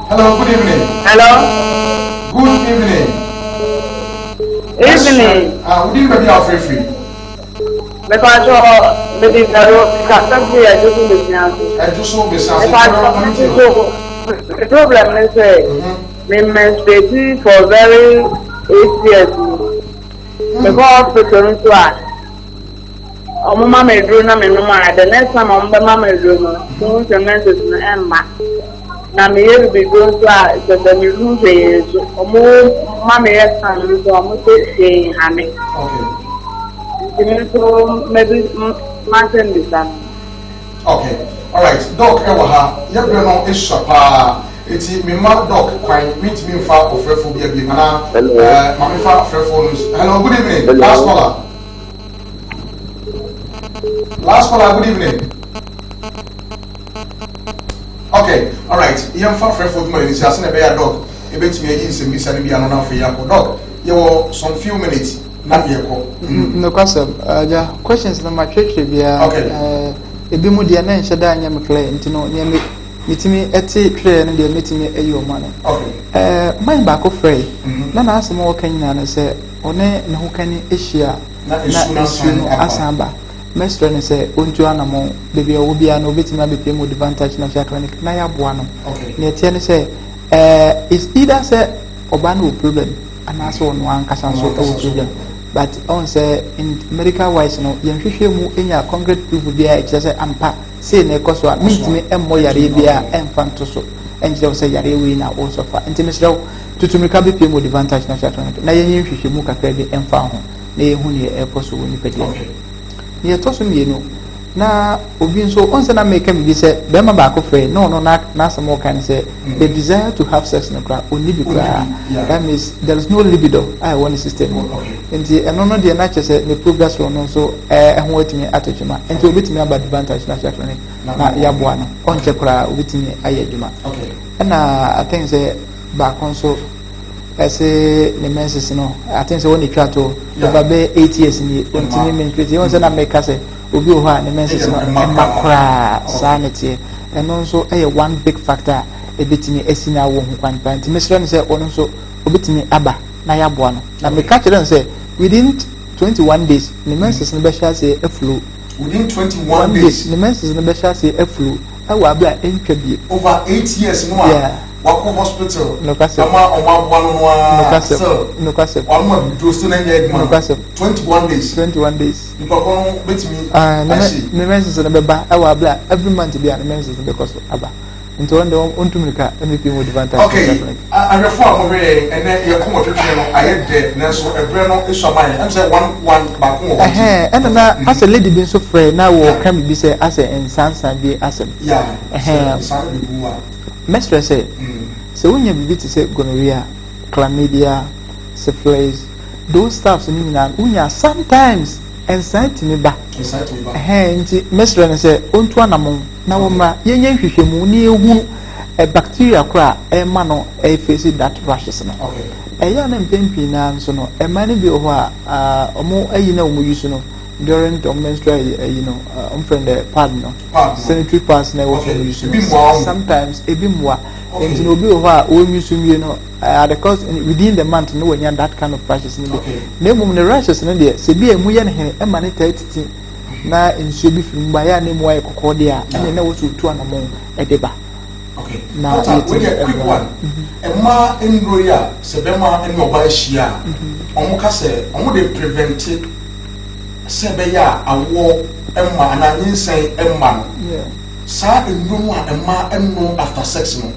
Hello, good evening. Hello. Good evening. Evening. We didn't maybe our free. Because maybe something I just in the house. I just saw this. The problem is we menstruating for very 8 years. Because hospital mama medro na me no ma the next time mama medro no so the nurses na emma na me here be go so the me room say so mama yes and so say hame okay so maybe martin this time okay all right doc ewa ya bre no ishapa eti me ma doc kwan meet me fa ofrefo bia bi na mama fa ofrefo no hello good evening last caller. Last caller, good evening. Okay, all right. Young far friend for tomorrow is asking a dog. A bit me in some miss and be an for your dog. You will some few minutes. Not your call. No question. Yeah, questions no my church be a bit more dear name shada and yam clear into no near me. Meeting me at train and they're meeting me a your money. Okay. Mine back of free. None ask more can and say, One no who can Asia. Not Asamba. Mestre ne say onto anamo baby o bia no betima be pay more advantage na sha clinic na ya boa no ne tie ne say is either say oba no problem and also on one kasa so problem but on say in medical wise no yen hwehwe mu enya concrete proof bia e say ampa say na ekoso a meet me emmo yare bia emfanto so enje say yare we na also fa enti mestre tutumika be pay more advantage na sha clinic na yen hwehwe mu kakra bi emfa ho na ye hu ne ekoso woni pede ye toso mienu na obi nso onse na make me say be ma ba ko free no na some can say the desire to have sex na kra oni bi kra that means there is no libido I want system enti eno no de na che say the progress no so ho watimi atotuma enti obitimi aba advantage na sha na ya boa no onche kra obitimi aye adwuma na I think say ba konso ese ne menses no I think say when it try to over be 8 years ni continue menstruate you say na make say obi o ha ne menses no makra sanity and also one big factor ebitimi esina wo hu kwan pan ti mesre no say ono so obitimi aba na ya boa no na me catch them say within 21 days ne menses no be sha say aflu within 21 days ne menses no be sha say aflu awa bia entwa bi over 8 years no Wako hospital. No kase. Oma one no kase. Alma do na nya edma. No kase. 21 days. 21 days. Nipako no betimi. Ne menses no be ba awa bla every month bia ne menses no be koso aba. Nti wonde ontumika MVP mo advantage. Okay. Ahwefo amohwe ene ye komo twetwe no ayede na so ebre no esuaman. Am say one back on. Na as a lady bin so free na wo kan bi say as a insansan bi asem. Yeah. Sansa bi buwa. mestre say so when you be to say gonorrhea, chlamydia, syphilis, those stuffs in unya sometimes anxiety me ba nti mestre ne say onto anamon na wo mra yenye hwehwemu ni ehu bacteria kra e ma no e face that rashes no eya na mpempi na nso no e ma ne bi ho a omo ayi na omo use no during the menstrual friend the pad no sanitary pads na wo use sometimes e bi mwa nti no bi ho a wo use mi no at the cost within the month no when that kind of rashes ni na mum the rashes no de se bi emu ye ne he e ma ne tati na nsuo bi firim ba ya na mu ayi kokode a ene na wo so tu anamon e de ba now we get quick one emma enroya sebema eni oba ehia omo ka se omo dey prevent sebeya awo emma ananyinsen emma no sa enromu a emma enno after sex no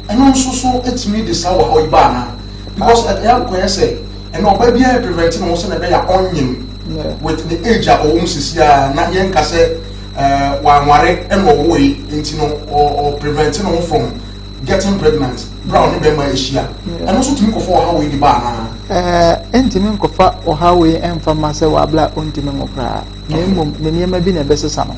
eno nso so etimi de sa wa oiba na because at ya ko say eno oba bia prevent no so na be ya onyim with the age of sisia na yen ka se wanware eno wo yi ntino or prevent no from getting pregnant brown be ma ehia eno so timi ko for how we di ba na entimi ko fa o how we emfa ma se wa bla ontimi ngokra na emom ne niam bi na besesa no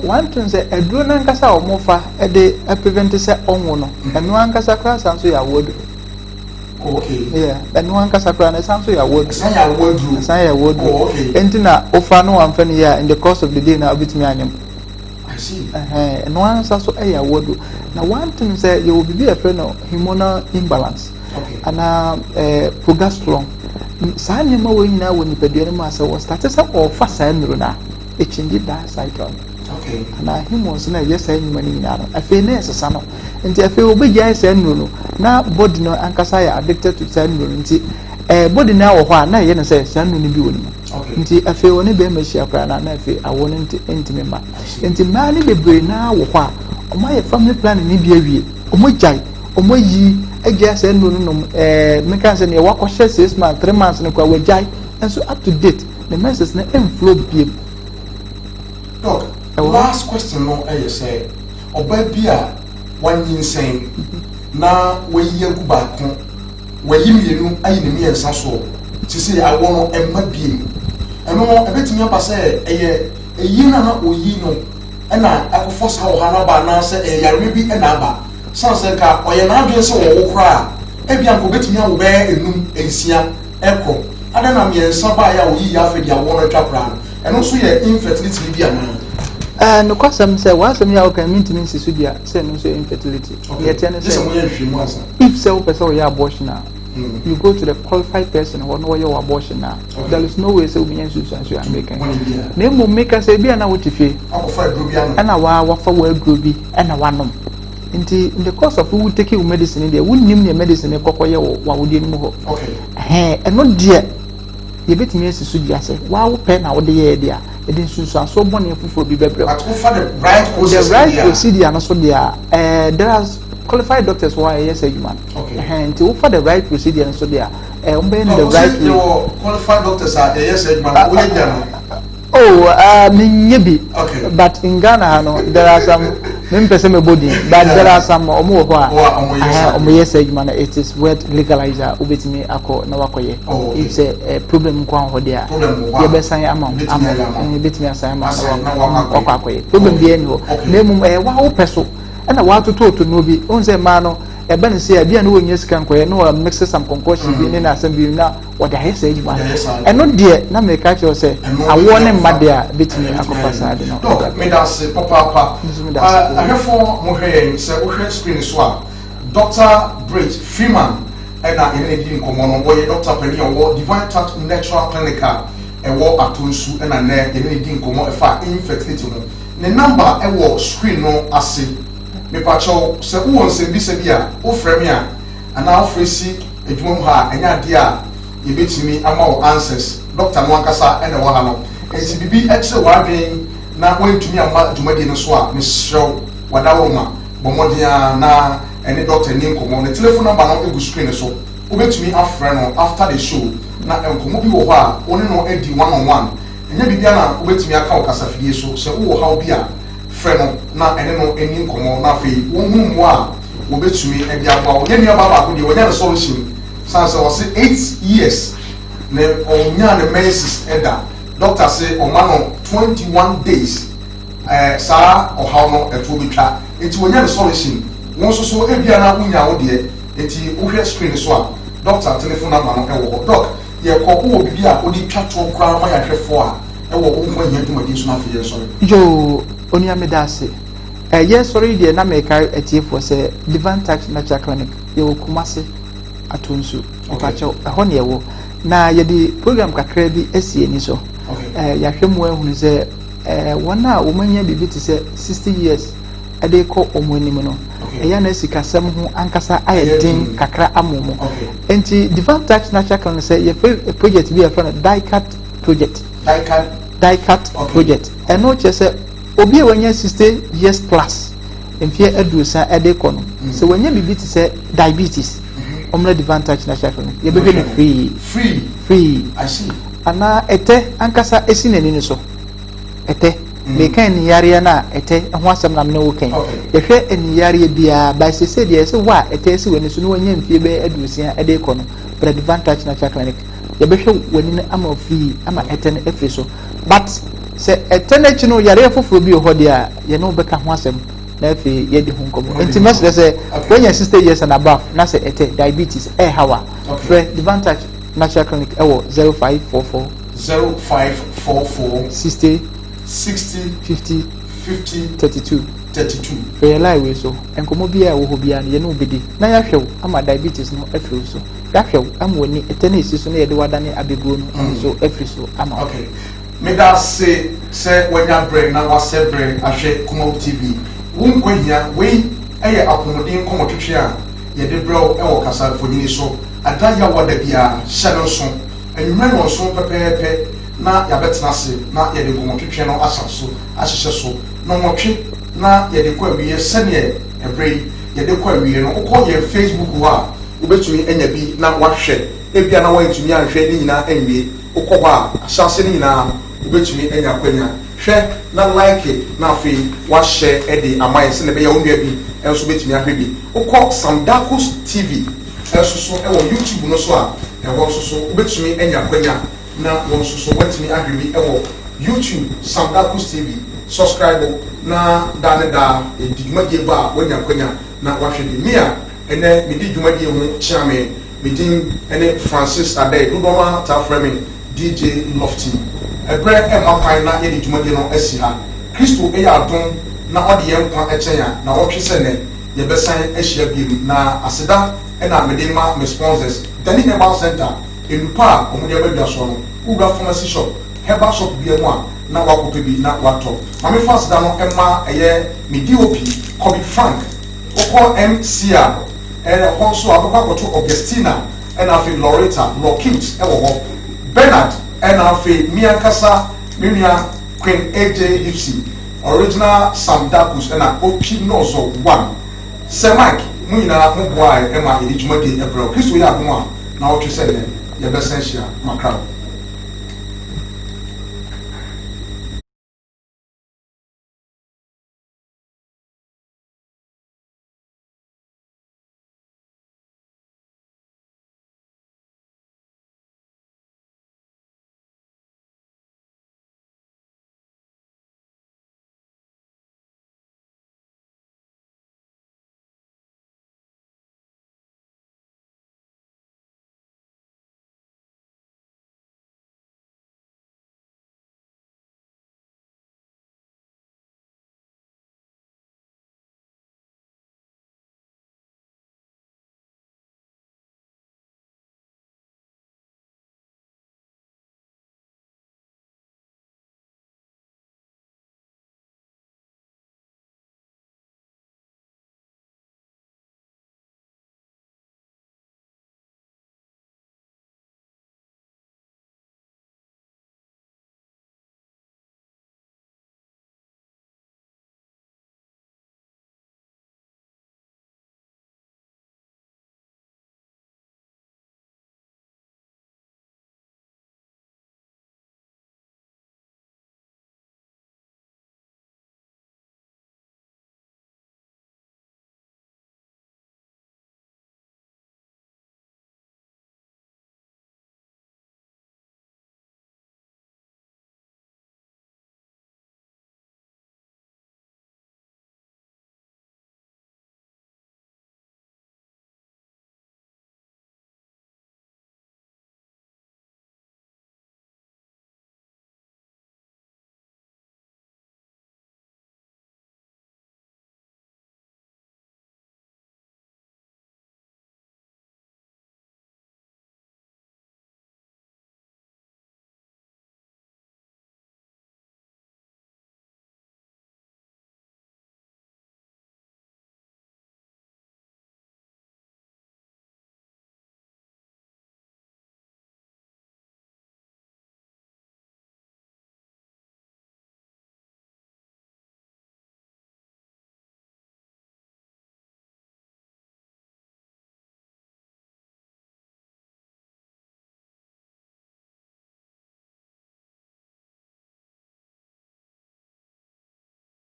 one thing say eduro na nkasa o mofa e de prevent se onwo no eno ankasa kra sanso ya wodu okay yeah eno ankasa kra na sanso ya wodu san ya wodu okay entina ofa no amfa ne ya in the course of the day na obitimi anyam I see eno ansa so ya wodu na one thing say you will be a friend of hormonal imbalance ana progesterone sa nyama wo nyina wo nipadua ma sa wo start say o fa sa nuru na e change that cycle okay ana hormones na yes sa nyama ni nyina no afi na esesa no nti afi obegya sa nuru no na body no ankasa ya addicted to sa nuru nti body na wo ho a na ye no say sa nuru ni bi wo ni nti afi woni be ma hia kra na afi awo no nti memba nti ma ni bebre na wo ho a omo ye family planning ni bi awie omo jai omo yi agya say nuru no meka say ne wakɔhye 6 months 3 months ne kwa wajai and so up to date the message na inflow biem. Doc, last question no say oba bia wanyinsen na wayi agu baako wayi mienu ayi ne miensa so ti say awo no emma biem eno ebetimi apa say eyi na oyi no na akofo sa wo hana ba na say yareme bi na aba sanse ka oye na adwen se wo kra ebia nko betimi awo be enum ensia ekro ada na miensa ba ya oyi ya fe dia wo no twapra eno so ye infertility bi ana no kwasam say wasam ya o kan mintimi nsisu dia say no so infertility yet and say if say o person ya abortion na you go to the qualified person or know your abortion now there is no way say we nsusu so you are making na mo make say bia na wotife akofa aduro bi ana wa fa wa aduro bi ana wanom in the course of we take your medicine there we nim your medicine kokoye wa wodi nim ho okay eno dia ye betimi asisu dia say wa wo pe na wo de ye dia e de nsusu aso bone fufo bi bebre but go for the right procedure no so dia there are qualified doctors who are yes human and to for the right procedure and so there the right qualified doctors are yes human maybe but in Ghana no there are some person body but there are some omo ho yes human it is worth legalizer ubetimi akọ na wakoye it's a problem kwa ho there ye be san ama betimi asan ama na wakoye problem bi eni ho na mum wa wo peso na wa to no bi on say ma no e be ne say bia no wonye sika nkoye no mix some concoction bi ne na asem bi na what dey say you want e no dey na me ka che say awo ne made a betimi akofa sade no me da say papa ahefo mo hwe say wo hwe screen so a Dr. Bridge Freeman na ene di nkomo no boy Dr. Penny owo Divine Touch Natural Clinical ewo atonsu na ene di nkomo e fa infertility no ne number ewo screen no ase me pacho se wo nse bi se bia wo frame a ana ofresi edwum ha enya de a ye betimi ama wo answers doctor no ankasa ene wo ha no enti bibi e kire wa adwen na wantumi ama dwumadi no so a me hyew wadawoma bomodia na ene doctor ni nkomo ne telephone number no egu screen so wo betumi afre no after the show na enkomo bi wo ho a one no edi one on one enya bibia na wo betumi aka wo kasafidie so se wo ha obi a freno na ene no eni nkomo na fe wo hu mo a wobetumi e dia ba wo ye nua baba ko de wo nya solution sanse wo se 8 years na onya na menses eda doctor say o ma no 21 days saa o how no e to betwa enti wo nya solution won so e bia na unya wo de enti wo hwe screen so a doctor telephone number no e wo doc ye ko wo bibia o di twa to kra ma ya hwefo a e wo Wonkwa Hia dwumadi so na fe ye sorry yo onia medase yes sorry de na make etiefo say Divine Touch Natural Clinic ye wo Kumase atonso opacho ho ne wo na ye di program kakra bi esie ni so ya hwemu ehunu say wona wo manya bibi ti say 60 years ade ko omonim no eya na sikasem ho ankasa ayedin kakra amomo enti Divine Touch Natural Clinic say ye project bi e from die-cut project die-cut project eno che say obi wanya 60 years plus enfie adusa ade ko no so wanya bibi ti say diabetes omra Divine Touch Natural Clinic ye be no free I see ana ete ankasa esi nani ni so ete me kan ni yare na ete ho asem na me wo kan ye hwe eni yare bia ba se de se wa ete esi wani so no wanya mfie be adusia ade ko no but Divine Touch Natural Clinic ye be hwe wani na ama free ama ete na efri so but se ete na chi no yare foforo bi ho de a ye no be ka ho asem na fe ye di ho nkomo enti mesre se when you 60 years and above na se ete diabetes hawa free Divine Touch Natural Clinic ewo 0544 60 50 32 realize we so enkomo bia wo bia na ye no obedi na ya hwew ama diabetes no afiri so ya hwew am woni ete na esi so na ye de wadane abegu no so afiri so ama okay me da say wanya brain na wa say brain ahwe Kuma TV Wonkwa Hia we eye akomodin komotwetwe a ye de bro e wo kasa fodini so ada ya wada bia shadow so enwere no so pepepe na ya betena se na ye de komotwetwe no asaso ahyehye so no motwe na ye de kwa wiye sene ebrei ye de kwa wiye no ko ye Facebook wa ubetumi enya bi na wahwe ebia na wantumi anhwe ni nyina enwie ukọ ba asase ni nyina ubetumi enya kwanya hwe na like na afi wa share edi amaye se ne be ya onua bi enso betumi ahwe bi ukọ Samdakos TV enso so e wo YouTube no so a e wo so ubetumi enya kwanya na won so wetumi ahwe bi e wo YouTube Samdakos TV subscribe na da edwumadi ba wonya kwanya na wahwe bi mia ene me di dwumadi ho chiame me din ene Francis Adey dodoma ta frame DJ Lofty ebre e mapan na ye di dwumadi no asi ha Kristo e ya adon na ode ye nkwa echenya na wotwe se ne ye besan ahia bi na aseda ena me din ma me sponsors dani herbal center enupa omode abadwa so no ura pharmacy shop herbal shop bi emu a na wakope bi na wato mame fast da no ema eye me DOP Kobe Frank oko MCA also akoto Augustina and afi Loretta Lockit ewo Bernard and afi Miankasa Miriam Queen AJ Hipsy original Samdakos and OP Nozo 1 Sir Mike muina mo boy ema edwumadi ebro Kristo ya akoma na wotwe se ne ye besensia makra